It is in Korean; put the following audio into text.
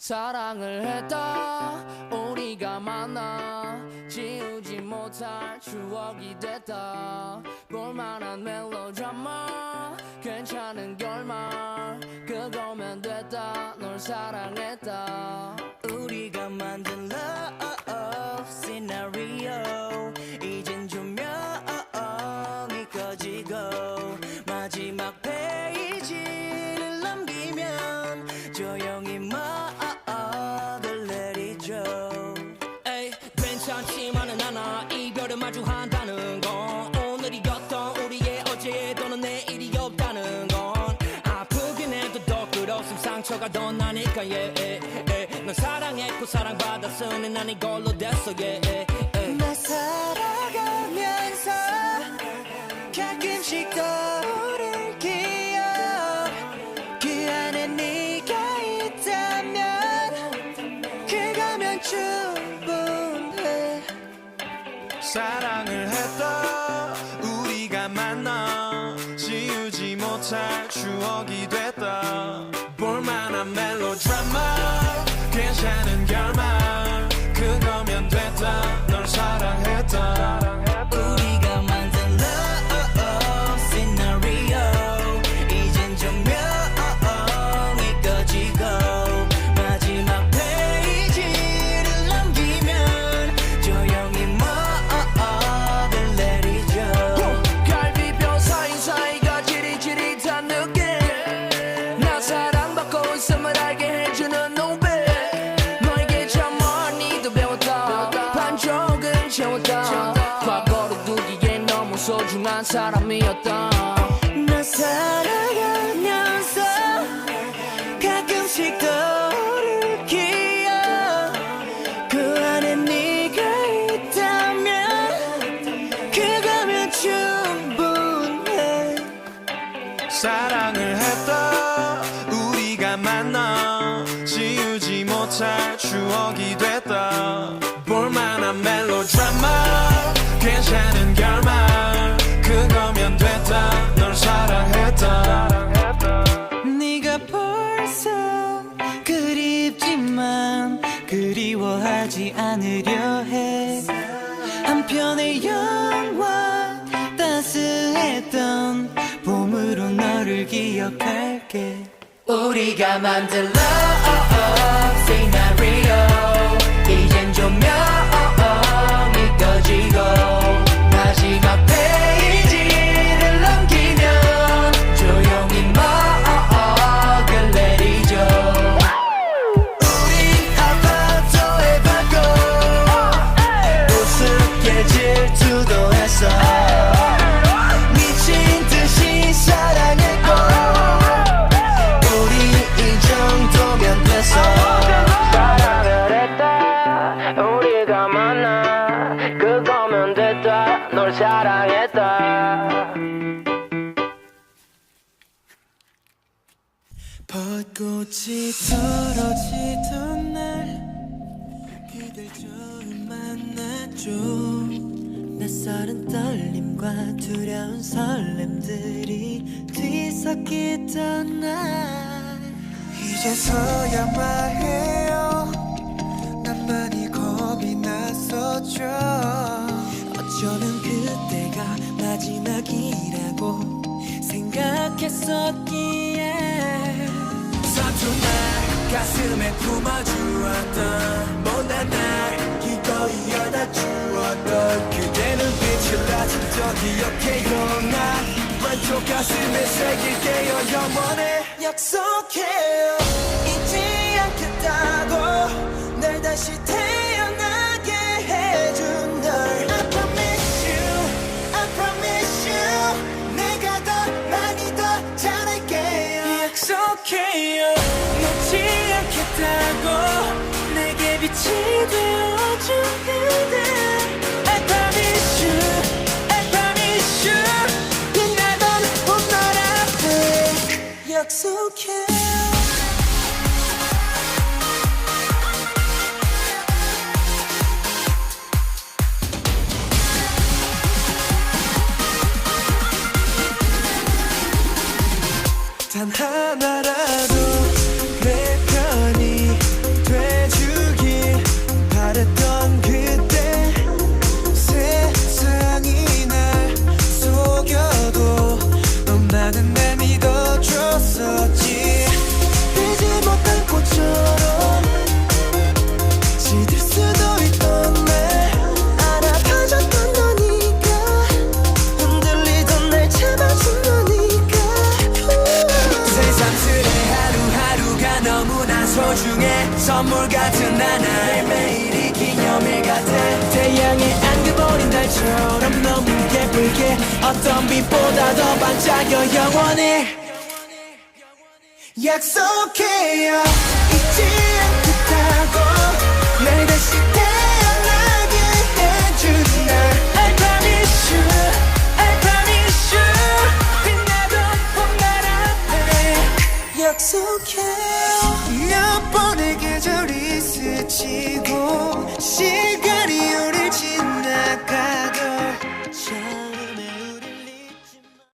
사랑을 했다 우리가 만나 지우지 못할 추억이 됐다 볼만한 멜로드라마 괜찮은 결말 그거면 됐다 널 사랑했다 우리가 만든 love scenario 이젠 조명이 꺼지고 마지막 페이지를 넘기면 조용히 막을 내리죠. 에이 괜찮지만은 않아 이별을 마주한다는 건 오늘이었던 우리의 어제 또는 내일이 없다는 건 아프긴 해도 더 끌었음 상처가 더 나니까 널 사랑했고 사랑받았으니 난 이걸로 됐어 나 살아가면서 가끔씩 떠오를 기억 그 안에 네가 있다면 그거면 충분해. 사랑을 했다 우리가 만나 지우지 못할 추억이 됐다 볼만한 멜로드라마 괜찮은 결말 그거면 됐다 널 사랑했다 우리가 만든 love scenario 이젠 조명이 꺼지고 마지막 페이지를 넘기면 조용히 막을 내리죠. 갈비뼈 사이사이가 지릿지릿한 느낌 나 사랑받고 있음을 알게 해주는 노래 너에게 참 많이도 배웠다 반쪽은 채웠다 과거를 두기엔 너무 소중한 사람이었다 나 살아가면서 가끔씩 떠오를 기억 그 안에 네가 있다면 그거면 충분해. 사랑을 했다 우리가 만나 지우지 못할 추억이 됐다 볼만한 멜로드라마 괜찮은 결말 그거면 됐다 널 사랑했다 네가 벌써 그립지만 그리워하지 않으려 해. 한편의 영화 따스했던 봄으로 너를 기억할게. 우리가 만든 love scenario 이젠 조명이 꺼지고 마지막 페이지를 넘기면 조용히 막을 내리죠. 우린 아파트의 발코 우습게 질투도 했어 미친 듯이 사랑했고 우리 이 정도면 됐어. 사랑을 했다 우리가 만나 그거면 됐다 널 사랑했다 벚꽃이 떨어지던 날 그댈 처음 만났죠. 낯설은 떨림과 두려운 설렘들이 뒤섞이던 날 이제서야 말해요 난 많이 겁이 났었죠. 어쩌면 그때가 마지막이라고 생각했었기에 서툰 날 가슴에 품어주었던 못난 날 기꺼이 여다 주었던 그대 눈빛을 아직도 기억해요. 난 왼쪽 가슴에 새길게요. 영원히 약속해요 잊지 않겠다고 날 다시 태어나게 해준 널 I promise you I promise you 내가 더 많이 더 잘할게요. 약속해요 놓지 않겠다고 내게 빛이 되어준 그대 I promise you I promise you 빛나던 봄날 앞에 약속해요. 단 하나라도 내 편이 소중해 선물 같은 하나 매일매일이 기념일 같아 태양에 안겨버린 달처럼 너무 예쁘게 어떤 빛보다 더 반짝여 영원히 약속해요